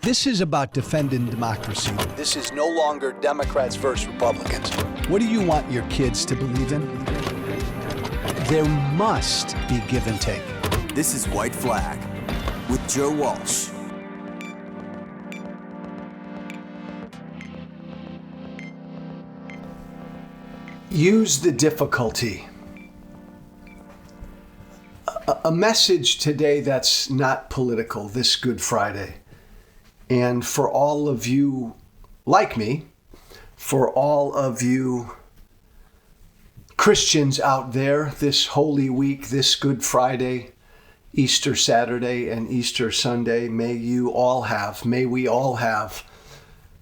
This is about defending democracy. This is no longer Democrats versus Republicans. What do you want your kids to believe in? There must be give and take. This is White Flag with Joe Walsh. Use the difficulty. A message today that's not political this Good Friday. And for all of you like me, for all of you Christians out there this Holy Week, this Good Friday, Easter Saturday, and Easter Sunday, may we all have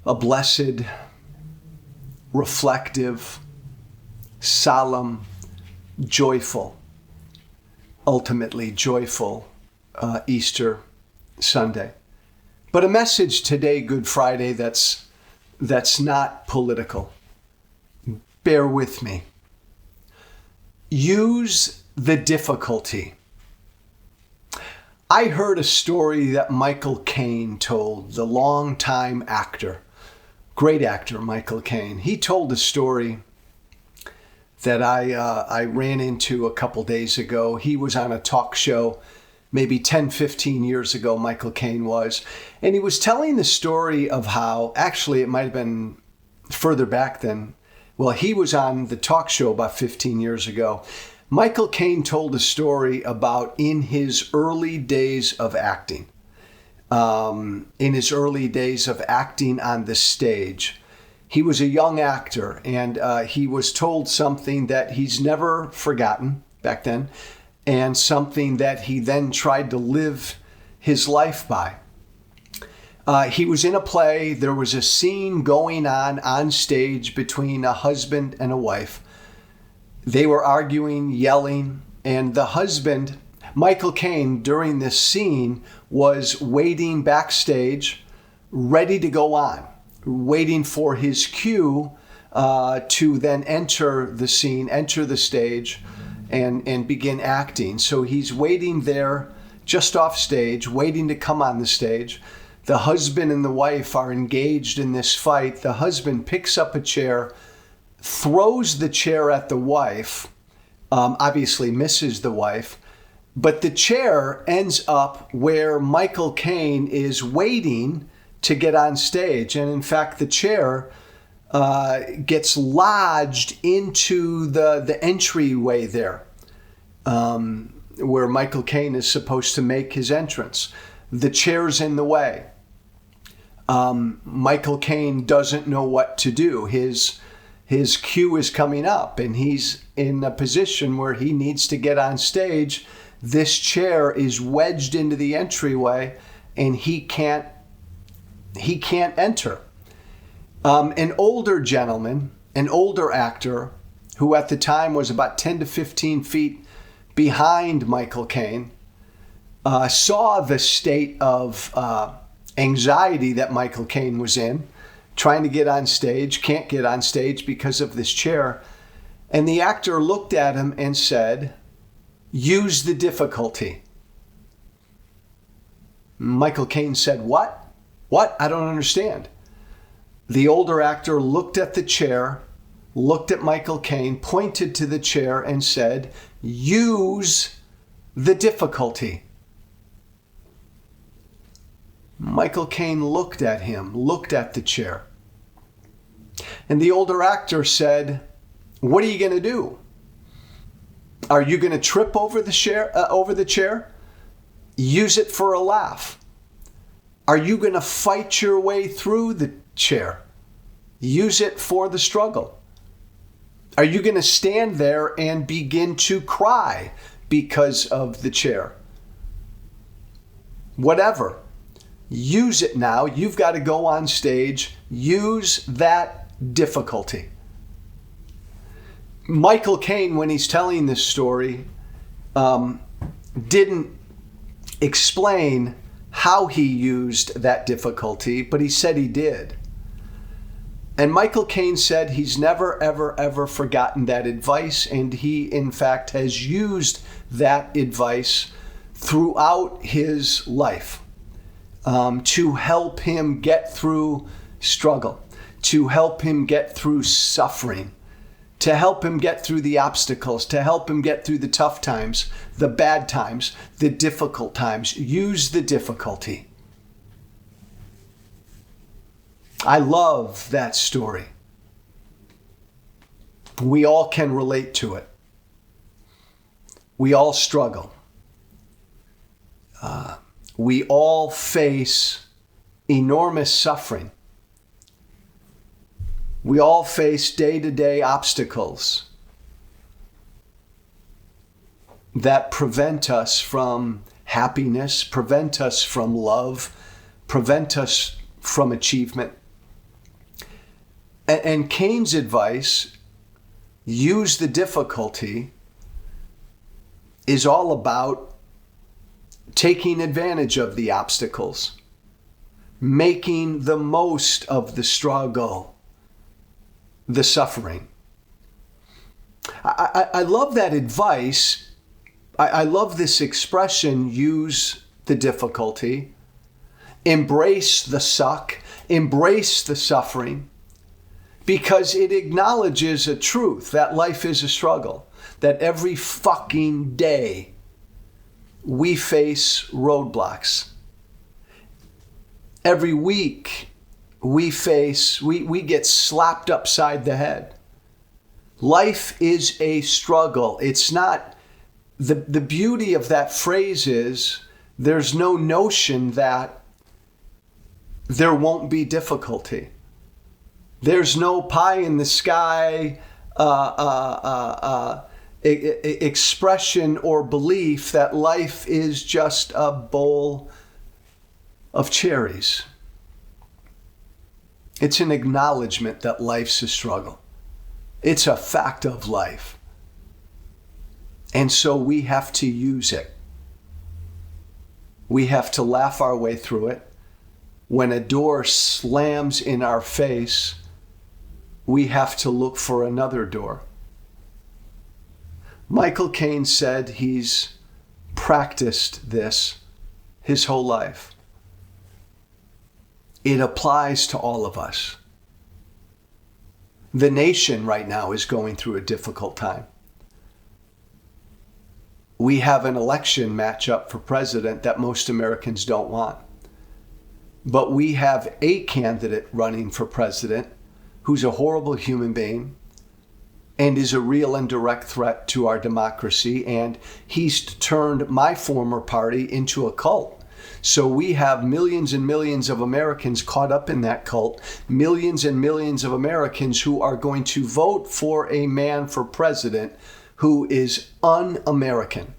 a blessed, reflective, solemn, joyful, ultimately joyful Easter Sunday. But a message today, Good Friday, that's not political. Bear with me. Use the difficulty. I heard a story that Michael Caine told, the longtime actor, great actor Michael Caine. He told a story that I ran into a couple days ago. He was on a talk show maybe 10, 15 years ago, Michael Caine was. And he was telling the story of how, actually it might have been further back then. Well, he was on the talk show about 15 years ago. Michael Caine told a story about in his early days of acting. In his early days of acting on the stage. He was a young actor, and he was told something that he's never forgotten back then, and something that he then tried to live his life by. He was in a play. There was a scene going on stage between a husband and a wife. They were arguing, yelling, and the husband, Michael Caine, during this scene, was waiting backstage, ready to go on, waiting for his cue to then enter the scene, enter the stage, and begin acting. So he's waiting there just off stage, waiting to come on the stage. The husband and the wife are engaged in this fight. The husband picks up a chair, throws the chair at the wife, obviously misses the wife, but the chair ends up where Michael Caine is waiting to get on stage. And in fact, the chair gets lodged into the entryway there, where Michael Caine is supposed to make his entrance. The chair's in the way. Michael Caine doesn't know what to do. His cue is coming up, and he's in a position where he needs to get on stage. This chair is wedged into the entryway, and he can't enter. An older gentleman, an older actor, who at the time was about 10 to 15 feet behind Michael Caine, saw the state of anxiety that Michael Caine was in, trying to get on stage, can't get on stage because of this chair. And the actor looked at him and said, "Use the difficulty." Michael Caine said, "What? What? I don't understand." The older actor looked at the chair, looked at Michael Caine, pointed to the chair and said, "Use the difficulty." Michael Caine looked at him, looked at the chair. And the older actor said, "What are you going to do? Are you going to trip over the chair? Use it for a laugh. Are you going to fight your way through the chair? Use it for the struggle. Are you going to stand there and begin to cry because of the chair? Whatever. Use it now. You've got to go on stage. Use that difficulty." Michael Caine, when he's telling this story, didn't explain how he used that difficulty, but he said he did. And Michael Caine said he's never, ever, ever forgotten that advice, and he, in fact, has used that advice throughout his life. to help him get through struggle, to help him get through suffering, to help him get through the obstacles, to help him get through the tough times, the bad times, the difficult times. Use the difficulty. I love that story. We all can relate to it. We all struggle. We all face enormous suffering. We all face day-to-day obstacles that prevent us from happiness, prevent us from love, prevent us from achievement. And Cain's advice, use the difficulty, is all about taking advantage of the obstacles, making the most of the struggle, the suffering. I love that advice. I love this expression, use the difficulty, embrace the suck, embrace the suffering, because it acknowledges a truth that life is a struggle, that every fucking day we face roadblocks. Every week we get slapped upside the head. Life is a struggle. It's not, the beauty of that phrase is there's no notion that there won't be difficulty. There's no pie in the sky expression or belief that life is just a bowl of cherries. It's an acknowledgement that life's a struggle. It's a fact of life. And so we have to use it. We have to laugh our way through it. When a door slams in our face, we have to look for another door. Michael Caine said he's practiced this his whole life. It applies to all of us. The nation right now is going through a difficult time. We have an election matchup for president that most Americans don't want. But we have a candidate running for president who's a horrible human being and is a real and direct threat to our democracy. And he's turned my former party into a cult. So we have millions and millions of Americans caught up in that cult, millions and millions of Americans who are going to vote for a man for president who is un-American,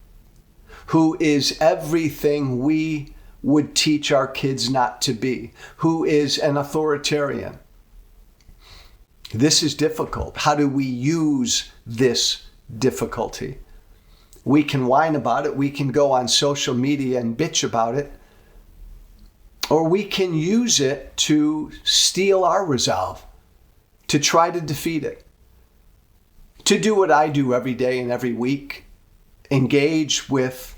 who is everything we would teach our kids not to be, who is an authoritarian. This is difficult. How do we use this difficulty? We can whine about it. We can go on social media and bitch about it. Or we can use it to steel our resolve, to try to defeat it, to do what I do every day and every week, engage with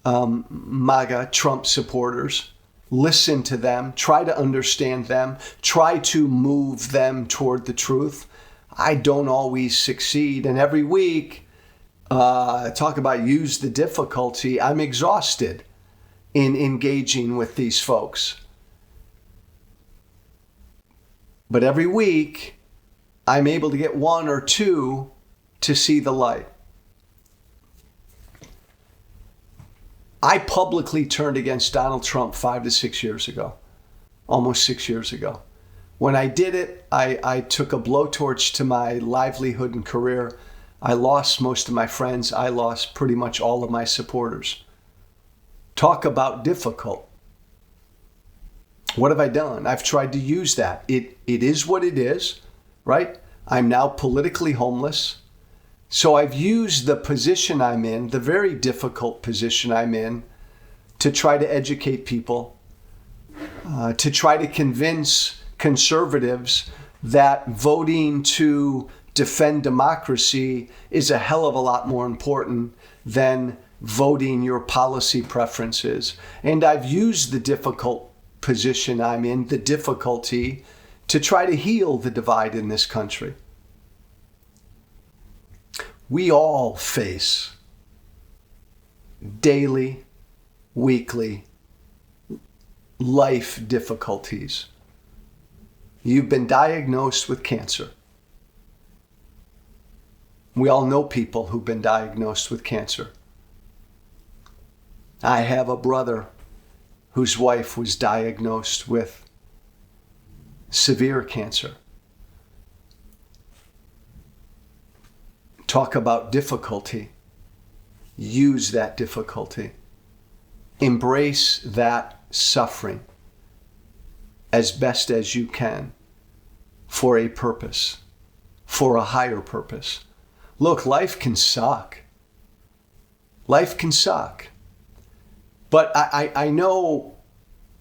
MAGA Trump supporters, listen to them, try to understand them, try to move them toward the truth. I don't always succeed. And every week, talk about use the difficulty, I'm exhausted in engaging with these folks. But every week, I'm able to get one or two to see the light. I publicly turned against Donald Trump 5 to 6 years ago, almost 6 years ago. When I did it, I took a blowtorch to my livelihood and career. I lost most of my friends. I lost pretty much all of my supporters. Talk about difficult. What have I done? I've tried to use that. It is what it is, right? I'm now politically homeless. So I've used the position I'm in, the very difficult position I'm in, to try to educate people, to try to convince conservatives that voting to defend democracy is a hell of a lot more important than voting your policy preferences. And I've used the difficult position I'm in, the difficulty to try to heal the divide in this country. We all face daily, weekly life difficulties. You've been diagnosed with cancer. We all know people who've been diagnosed with cancer. I have a brother whose wife was diagnosed with severe cancer. Talk about difficulty. Use that difficulty. Embrace that suffering as best as you can for a purpose, for a higher purpose. Look, life can suck. Life can suck. But I know,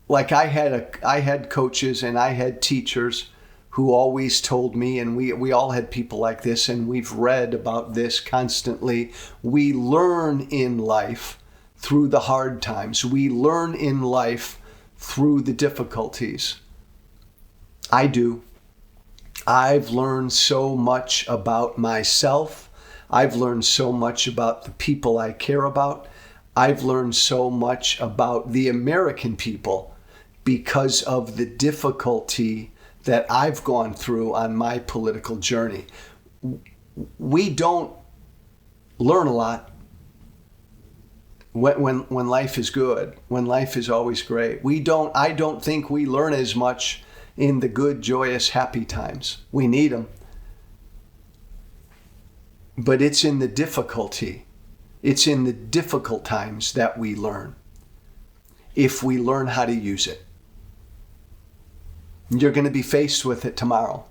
like I had coaches and I had teachers who always told me, and we all had people like this, and we've read about this constantly. We learn in life through the hard times. We learn in life through the difficulties. I do. I've learned so much about myself. I've learned so much about the people I care about. I've learned so much about the American people because of the difficulty that I've gone through on my political journey. We don't learn a lot when life is good, when life is always great. I don't think we learn as much in the good, joyous, happy times. We need them. But it's in the difficulty. It's in the difficult times that we learn, if we learn how to use it. You're going to be faced with it tomorrow.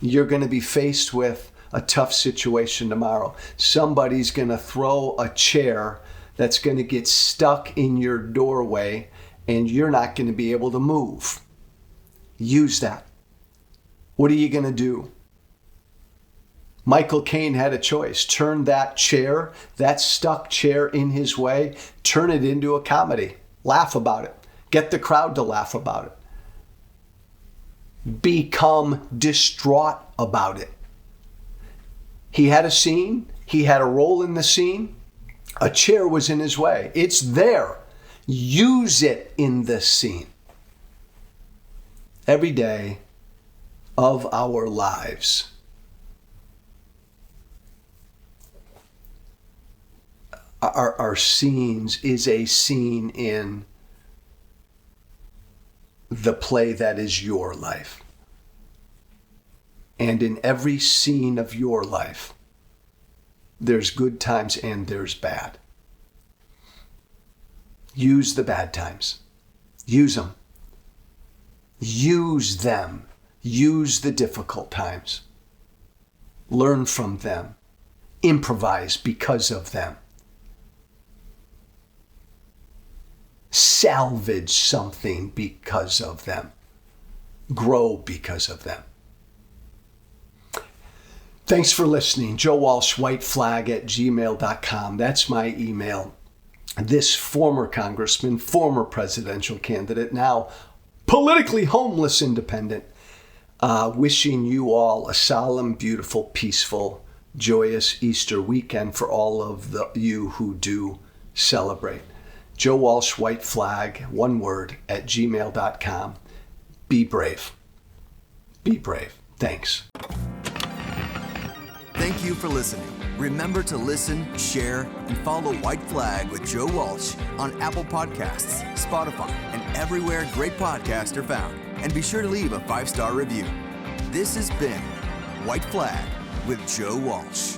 You're going to be faced with a tough situation tomorrow. Somebody's going to throw a chair that's going to get stuck in your doorway and you're not going to be able to move. Use that. What are you going to do? Michael Caine had a choice. Turn that chair, that stuck chair in his way, turn it into a comedy. Laugh about it. Get the crowd to laugh about it. Become distraught about it. He had a scene. He had a role in the scene. A chair was in his way. It's there. Use it in the scene. Every day of our lives. Our scenes is a scene in the play that is your life. And in every scene of your life, there's good times and there's bad. Use the bad times. Use them. Use them. Use the difficult times. Learn from them. Improvise because of them. Salvage something because of them. Grow because of them. Thanks for listening. Joe Walsh, whiteflag@gmail.com. That's my email. This former congressman, former presidential candidate, now politically homeless independent, wishing you all a solemn, beautiful, peaceful, joyous Easter weekend for all of you who do celebrate. Joe Walsh, white flag, one word, @gmail.com. Be brave. Be brave. Thanks. Thank you for listening. Remember to listen, share, and follow White Flag with Joe Walsh on Apple Podcasts, Spotify, and everywhere great podcasts are found. And be sure to leave a 5-star review. This has been White Flag with Joe Walsh.